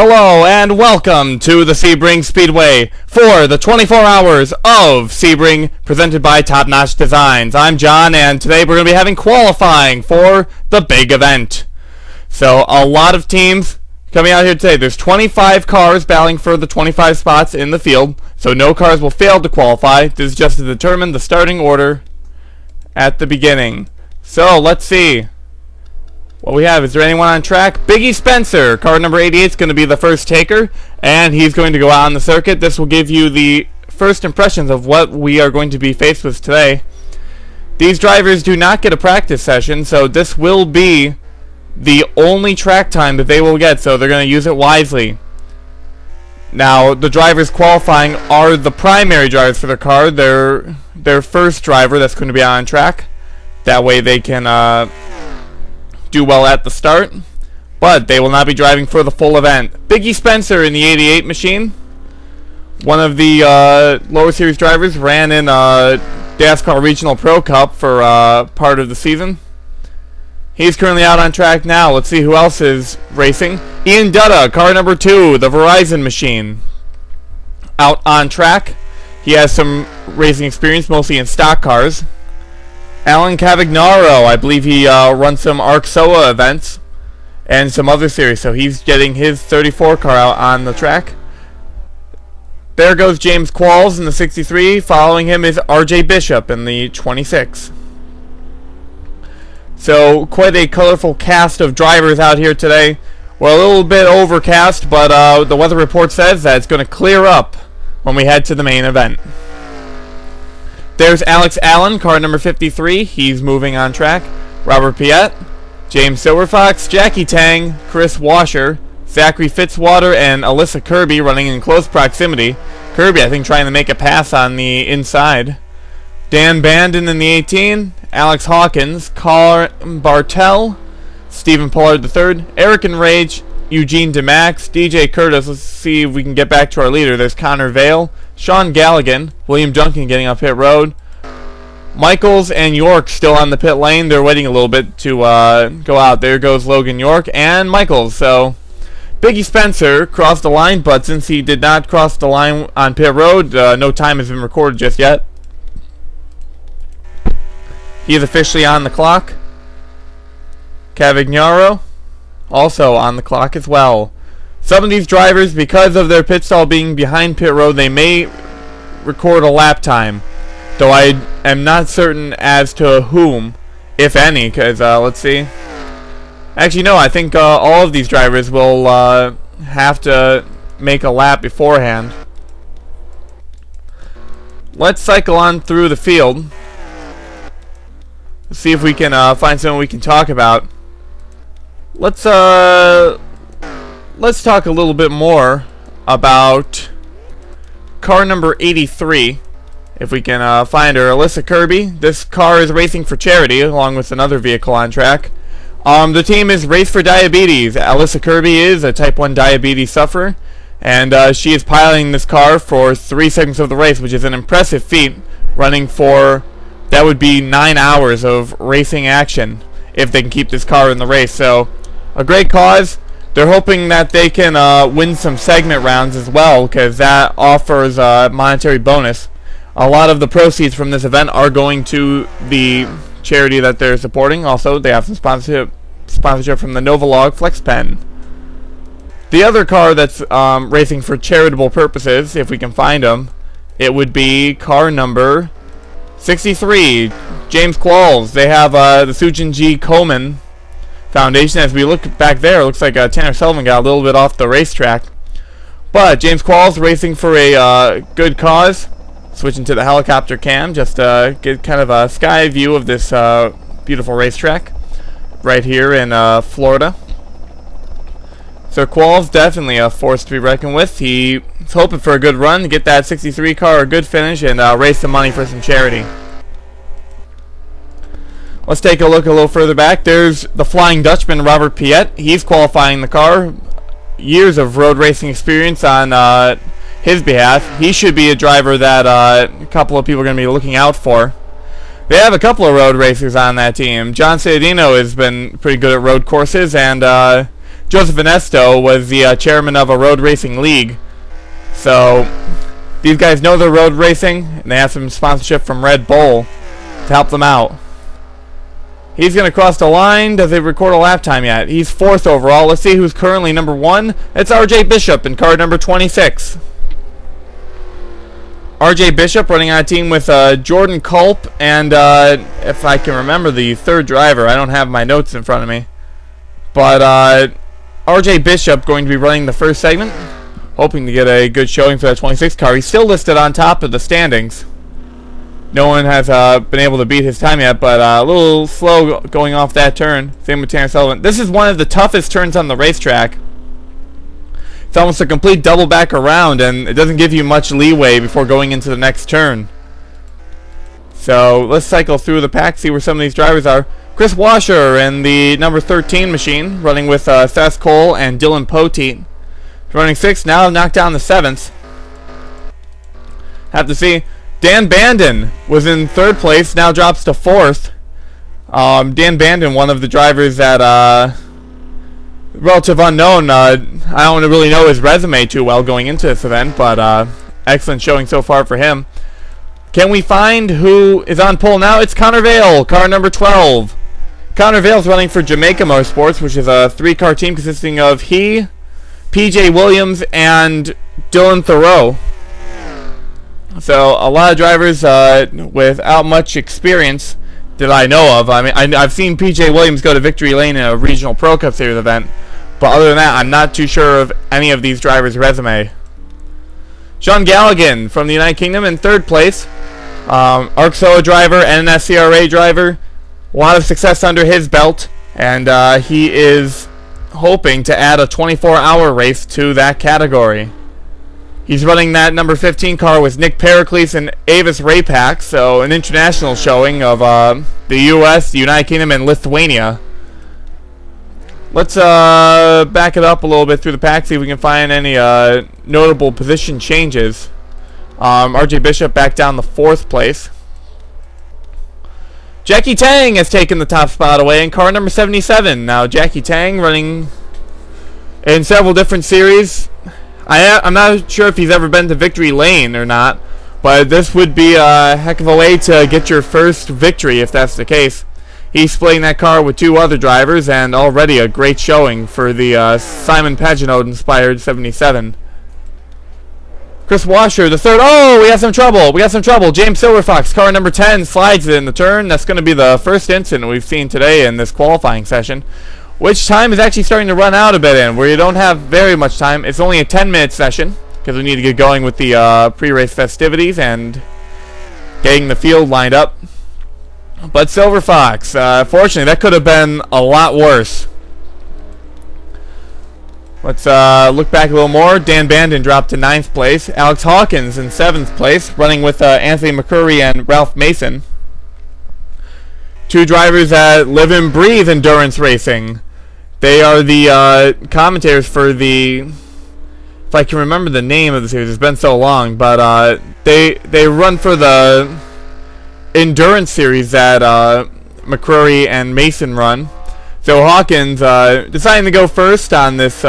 Hello and welcome to the Sebring Speedway for the 24 hours of Sebring presented by Top Notch Designs. I'm John and today we're going to be having qualifying for the big event. So a lot of teams coming out here today. There's 25 cars battling for the 25 spots in the field, so no cars will fail to qualify. This is just to determine the starting order at the beginning. So let's see what we have. Is there anyone on track? Biggie Spencer, car number 88, is going to be the first taker, and he's going to go out on the circuit. This will give you the first impressions of what we are going to be faced with today. These drivers do not get a practice session, so this will be the only track time that they will get, so they're going to use it wisely. Now, the drivers qualifying are the primary drivers for their car. Their first driver that's going to be on track. That way they can do well at the start, but they will not be driving for the full event. Biggie Spencer in the 88 machine, one of the lower series drivers, ran in NASCAR Regional Pro Cup for part of the season. He's currently out on track now. Let's see who else is racing. Ian Dutta, car number 2, the Verizon machine, out on track. He has some racing experience, mostly in stock cars. Alan Cavagnaro, I believe he runs some ARC SOA events and some other series, so he's getting his 34 car out on the track. There goes James Qualls in the 63. Following him is RJ Bishop in the 26. So quite a colorful cast of drivers out here today. We're a little bit overcast, but the weather report says that it's going to clear up when we head to the main event. There's Alex Allen, car number 53. He's moving on track. Robert Piet, James Silverfox, Jackie Tang, Chris Washer, Zachary Fitzwater, and Alyssa Kirby running in close proximity. Kirby, I think, trying to make a pass on the inside. Dan Bandon in the 18. Alex Hawkins, Carl Bartel, Stephen Pollard III, Eric Enrage, Eugene DeMax, DJ Curtis. Let's see if we can get back to our leader. There's Connor Vale, Sean Galligan, William Duncan getting up pit road. Michaels and York still on the pit lane. They're waiting a little bit to go out. There goes Logan York and Michaels. So Biggie Spencer crossed the line, but since he did not cross the line on pit road, no time has been recorded just yet. He is officially on the clock. Cavagnaro also on the clock as well. Some of these drivers, because of their pit stall being behind pit road, they may record a lap time, though I am not certain as to whom, if any, because let's see. Actually, no, I think all of these drivers will have to make a lap beforehand. Let's cycle on through the field. Let's see if we can find someone we can talk about. Let's talk a little bit more about car number 83, if we can find her. Alyssa Kirby. This car is racing for charity along with another vehicle on track. The team is Race for Diabetes. Alyssa Kirby is a type 1 diabetes sufferer, and she is piloting this car for 3 segments of the race, which is an impressive feat, running for, that would be 9 hours of racing action if they can keep this car in the race. So a great cause. They're hoping that they can win some segment rounds as well, because that offers a monetary bonus. A lot of the proceeds from this event are going to the charity that they're supporting. Also, they have some sponsorship from the Novolog Flex Pen. The other car that's racing for charitable purposes, if we can find them, it would be car number 63, James Qualls. They have the Sujin G. Coleman Foundation. As we look back there, it looks like Tanner Sullivan got a little bit off the racetrack. But James Qualls racing for a good cause. Switching to the helicopter cam, just to get kind of a sky view of this beautiful racetrack right here in Florida. So Qualls definitely a force to be reckoned with. He's hoping for a good run to get that 63 car a good finish and raise some money for some charity. Let's take a look a little further back. There's the Flying Dutchman, Robert Piet. He's qualifying the car. Years of road racing experience on his behalf. He should be a driver that a couple of people are going to be looking out for. They have a couple of road racers on that team. John Ciadino has been pretty good at road courses, and Joseph Inesto was the chairman of a road racing league. So these guys know their road racing, and they have some sponsorship from Red Bull to help them out. He's going to cross the line. Does he record a lap time yet? He's 4th overall. Let's see who's currently number 1. It's RJ Bishop in car number 26. RJ Bishop running on a team with Jordan Culp and, if I can remember the third driver, I don't have my notes in front of me. But RJ Bishop going to be running the first segment, hoping to get a good showing for that 26 car. He's still listed on top of the standings. No one has been able to beat his time yet, but a little slow going off that turn. Same with Tanner Sullivan. This is one of the toughest turns on the racetrack. It's almost a complete double back around, and it doesn't give you much leeway before going into the next turn. So let's cycle through the pack, see where some of these drivers are. Chris Washer in the number 13 machine, running with Seth Cole and Dylan Poteet. Running 6th, now knocked down the 7th. Have to see. Dan Bandon was in 3rd place, now drops to 4th. Dan Bandon, one of the drivers that relative unknown. I don't really know his resume too well going into this event, but excellent showing so far for him. Can we find who is on pole now? It's Connor Vale, car number 12. Connor Vale's running for Jamaica Motorsports, which is a 3-car team consisting of he, PJ Williams, and Dylan Thoreau. So a lot of drivers without much experience that I know of. I mean, I've seen PJ Williams go to Victory Lane in a regional Pro Cup Series event, but other than that, I'm not too sure of any of these drivers' resume. Sean Galligan from the United Kingdom in 3rd place. ARCSOA driver, NSCRA driver. A lot of success under his belt, and he is hoping to add a 24-hour race to that category. He's running that number 15 car with Nick Pericles and Avis Rapak, so an international showing of the U.S., the United Kingdom, and Lithuania. Let's back it up a little bit through the pack, see if we can find any notable position changes. RJ Bishop back down the 4th place. Jackie Tang has taken the top spot away in car number 77. Now Jackie Tang running in several different series. I'm not sure if he's ever been to Victory Lane or not, but this would be a heck of a way to get your first victory if that's the case. He's splitting that car with 2 other drivers, and already a great showing for the Simon Pagenaud-inspired 77. Chris Washer, the 3rd. Oh, we got some trouble. James Silverfox, car number 10, slides in the turn. That's going to be the first incident we've seen today in this qualifying session, which time is actually starting to run out a bit in, where you don't have very much time. It's only a 10-minute session, because we need to get going with the pre-race festivities and getting the field lined up. But Silverfox, fortunately, that could have been a lot worse. Let's look back a little more. Dan Bandon dropped to 9th place. Alex Hawkins in 7th place, running with Anthony McCurry and Ralph Mason. 2 drivers that live and breathe endurance racing. They are the commentators for the, if I can remember the name of the series, it's been so long, but they run for the endurance series that McCrory and Mason run. So Hawkins deciding to go first on this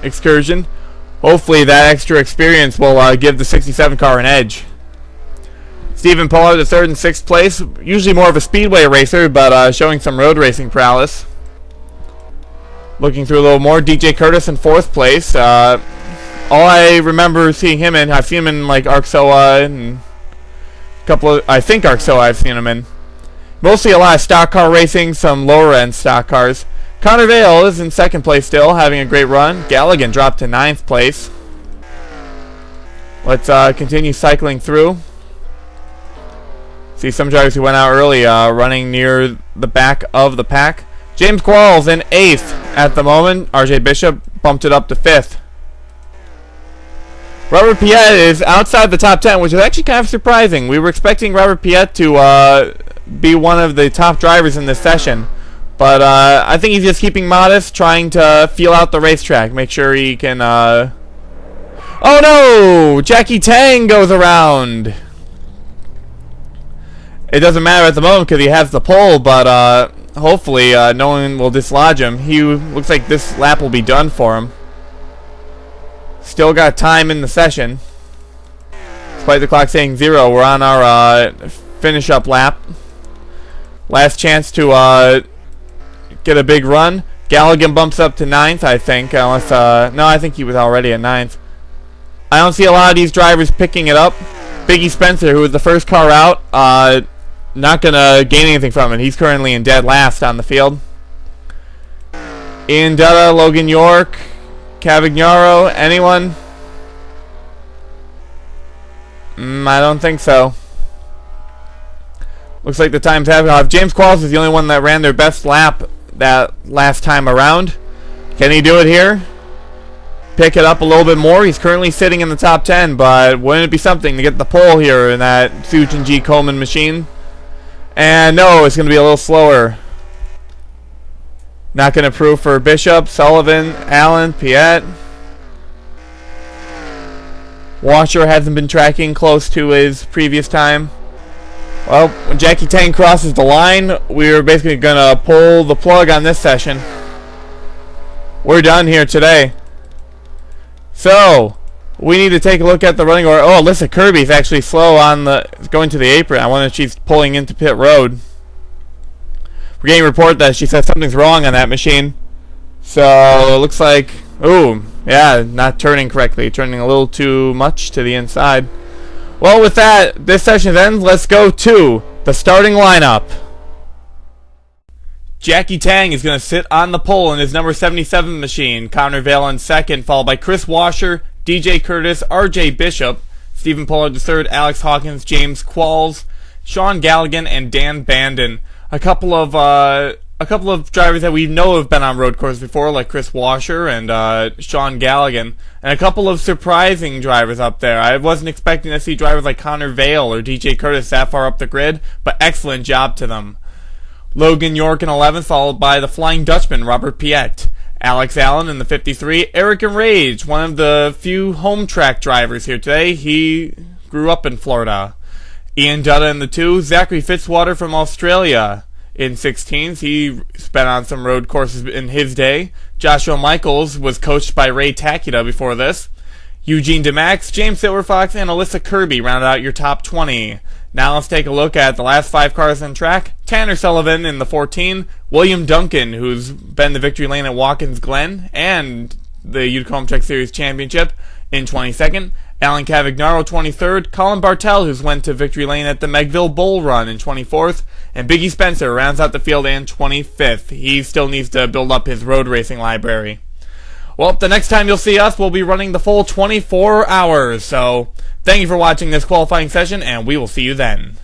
excursion. Hopefully that extra experience will give the 67 car an edge. Stephen Pollard, the 3rd and 6th place. Usually more of a speedway racer, but showing some road racing prowess. Looking through a little more, DJ Curtis in 4th place. All I remember seeing him in, I've seen him in like ARCSOA and a couple of, I think ARCSOA I've seen him in. Mostly a lot of stock car racing, some lower end stock cars. Connor Vale is in 2nd place still, having a great run. Galligan dropped to 9th place. Let's continue cycling through. See some drivers who went out early running near the back of the pack. James Qualls in 8th at the moment. RJ Bishop bumped it up to 5th. Robert Piet is outside the top 10, which is actually kind of surprising. We were expecting Robert Piet to be one of the top drivers in this session. But I think he's just keeping modest, trying to feel out the racetrack, make sure he can... Oh no! Jackie Tang goes around! It doesn't matter at the moment because he has the pole, but hopefully no one will dislodge him. He looks like this lap will be done for him. Still got time in the session. Despite the clock saying 0, we're on our finish up lap. Last chance to get a big run. Galligan bumps up to 9th, I think. Unless, no, I think he was already at 9th. I don't see a lot of these drivers picking it up. Biggie Spencer, who was the first car out, not going to gain anything from it. He's currently in dead last on the field. Ian Dutta, Logan York, Cavagnaro, anyone? I don't think so. Looks like the times have gone off. James Qualls is the only one that ran their best lap that last time around. Can he do it here? Pick it up a little bit more. He's currently sitting in the top 10, but wouldn't it be something to get the pole here in that Sujin G. Coleman machine? And no, it's going to be a little slower. Not going to prove for Bishop, Sullivan, Allen, Piet. Washer hasn't been tracking close to his previous time. Well, when Jackie Tang crosses the line, we're basically going to pull the plug on this session. We're done here today. So, we need to take a look at the running order. Oh, Alyssa Kirby's actually slow on the going to the apron. I wonder if she's pulling into pit road. We're getting a report that she says something's wrong on that machine. So, it looks like... Ooh, yeah, not turning correctly. Turning a little too much to the inside. Well, with that, this session ends. Let's go to the starting lineup. Jackie Tang is going to sit on the pole in his number 77 machine. Connor Vale in second, followed by Chris Washer, DJ Curtis, RJ Bishop, Stephen Pollard III, Alex Hawkins, James Qualls, Sean Galligan, and Dan Bandon. A couple of drivers that we know have been on road courses before, like Chris Washer and Sean Galligan, and a couple of surprising drivers up there. I wasn't expecting to see drivers like Connor Vale or DJ Curtis that far up the grid, but excellent job to them. Logan York in 11th, followed by the Flying Dutchman, Robert Piet. Alex Allen in the 53. Eric Enrage, one of the few home track drivers here today. He grew up in Florida. Ian Dutta in the 2. Zachary Fitzwater from Australia in 16th. He's been on some road courses in his day. Joshua Michaels was coached by Ray Takita before this. Eugene DeMax, James Silverfox, and Alyssa Kirby rounded out your top 20. Now let's take a look at the last 5 cars on track. Tanner Sullivan in the 14. William Duncan, who's been the victory lane at Watkins Glen and the Utica Home Track Series Championship, in 22nd. Alan Cavagnaro, 23rd. Colin Bartel, who's went to victory lane at the Megville Bull Run, in 24th. And Biggie Spencer rounds out the field in 25th. He still needs to build up his road racing library. Well, the next time you'll see us, we'll be running the full 24 hours. So, thank you for watching this qualifying session, and we will see you then.